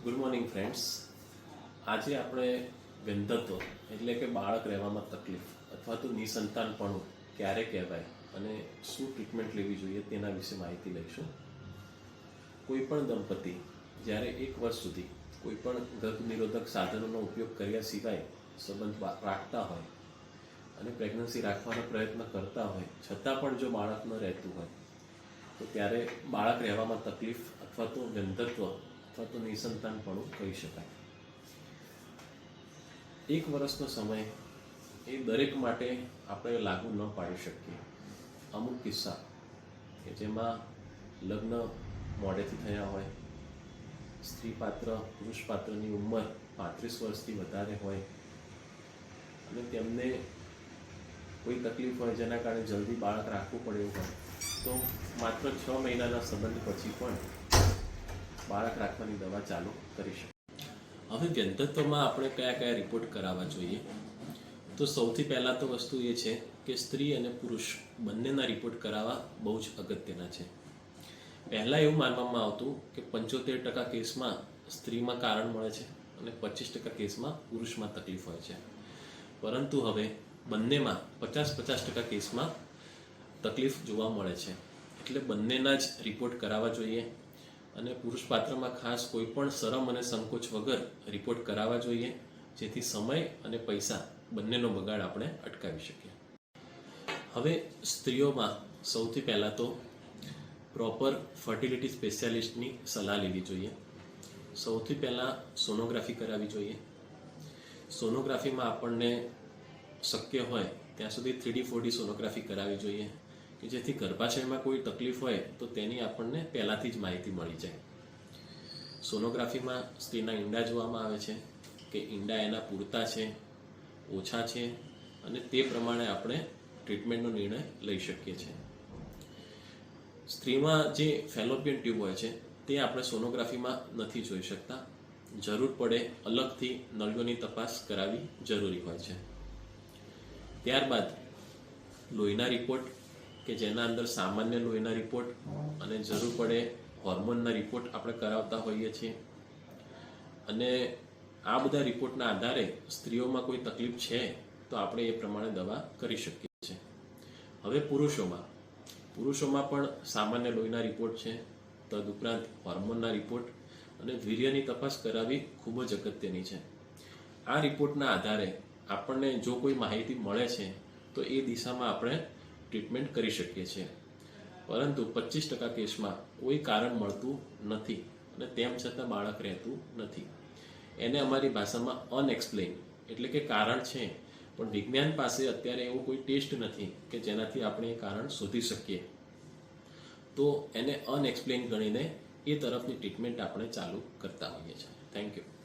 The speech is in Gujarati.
Good morning friends. આજે આપણે ગંધત્વ એટલે કે બાળક રહેવામાં તકલીફ અથવા તો નિસંતાનપણું ક્યારે કહેવાય અને શું ટ્રીટમેન્ટ લેવી જોઈએ તેના વિશે માહિતી લઈશું. કોઈ પણ દંપતી જ્યારે 1 વર્ષ સુધી કોઈ પણ ગર્ભ નિરોધક સાધનોનો ઉપયોગ કર્યા સિવાય સંબંધ રાખતા હોય અને પ્રેગ્નન્સી રાખવાનો પ્રયત્ન કરતા હોય છતાં પણ જો બાળક ન રહેતું હોય તો ત્યારે બાળક રહેવામાં તકલીફ અથવા તો ગંધત્વ અથવા તો નિસંતાનપણું કહી શકાય. 1 વર્ષનો સમય એ દરેક માટે આપણે લાગુ ન પાડી શકીએ. અમુક કિસ્સા કે જેમાં લગ્ન મોડેથી થયા હોય, સ્ત્રી પાત્ર પુરુષ પાત્રની ઉંમર 35 વર્ષથી વધારે હોય અને તેમને કોઈ તકલીફ હોય જેના કારણે જલ્દી બાળક રાખવું પડે એવું હોય તો માત્ર 6 મહિનાના સંબંધ પછી પણ બાળક રાખવાની દવા ચાલુ કરી શકે. હવે ગંધત્વમાં આપણે કયા કયા રિપોર્ટ કરાવવા જોઈએ? તો સૌથી પહેલાં તો વસ્તુ એ છે કે સ્ત્રી અને પુરુષ બંનેના રિપોર્ટ કરાવવા બહુ જ અગત્યના છે. પહેલાં એવું માનવામાં આવતું કે 75% કેસમાં સ્ત્રીમાં કારણ મળે છે અને 25% કેસમાં પુરુષમાં તકલીફ હોય છે. પરંતુ હવે બંનેમાં 50-50% કેસમાં તકલીફ જોવા મળે છે. એટલે બંનેના જ રિપોર્ટ કરાવવા જોઈએ અને પુરુષ પાત્રમાં ખાસ કોઈ પણ શરમ અને સંકોચ વગર રિપોર્ટ કરાવવા જોઈએ, જેથી સમય અને પૈસા બંનેનો બગાડ આપણે અટકાવી શકીએ. હવે સ્ત્રીઓમાં સૌથી પહેલાં તો પ્રોપર ફર્ટિલિટી સ્પેશિયાલિસ્ટની સલાહ લેવી જોઈએ. સૌથી પહેલાં સોનોગ્રાફી કરાવવી જોઈએ. સોનોગ્રાફીમાં આપણને શક્ય હોય ત્યાં સુધી 3D 4D સોનોગ્રાફી કરાવવી જોઈએ કે જેથી ગર્ભાશયમાં કોઈ તકલીફ હોય તો તેની આપણને પહેલાંથી જ માહિતી મળી જાય. સોનોગ્રાફીમાં સ્ત્રીના ઈંડા જોવામાં આવે છે કે ઈંડા એના પૂરતા છે, ઓછા છે અને તે પ્રમાણે આપણે ટ્રીટમેન્ટનો નિર્ણય લઈ શકીએ છીએ. સ્ત્રીમાં જે ફેલોપિયન ટ્યુબ હોય છે તે આપણે સોનોગ્રાફીમાં નથી જોઈ શકતા. જરૂર પડે અલગથી નળીઓની તપાસ કરાવવી જરૂરી હોય છે. ત્યારબાદ લોહીના રિપોર્ટ કે જેના અંદર સામાન્ય લોહીના રિપોર્ટ અને જરૂર પડે હોર્મોનના રિપોર્ટ આપણે કરાવતા હોઈએ છીએ. અને આ બધા રિપોર્ટના આધારે સ્ત્રીઓમાં કોઈ તકલીફ છે તો આપણે એ પ્રમાણે દવા કરી શકીએ છીએ. હવે પુરુષોમાં પણ સામાન્ય લોહીના રિપોર્ટ છે, તદુપરાંત હોર્મોનના રિપોર્ટ અને વીર્યની તપાસ કરાવવી ખૂબ જ અગત્યની છે. આ રિપોર્ટના આધારે આપણને જો કોઈ માહિતી મળે છે તો એ દિશામાં આપણે ટ્રીટમેન્ટ કરી શકીએ છીએ. પરંતુ 25% કેસમાં કોઈ કારણ મળતું નથી અને તેમ છતાં બાળક રહેતું નથી. એને અમારી ભાષામાં અનએક્સપ્લેન એટલે કે કારણ છે પણ વિજ્ઞાન પાસે અત્યારે એવો કોઈ ટેસ્ટ નથી કે જેનાથી આપણે એ કારણ શોધી શકીએ. તો એને અનએક્સપ્લેન ગણીને એ તરફની ટ્રીટમેન્ટ આપણે ચાલુ કરતા હોઈએ છીએ. Thank you.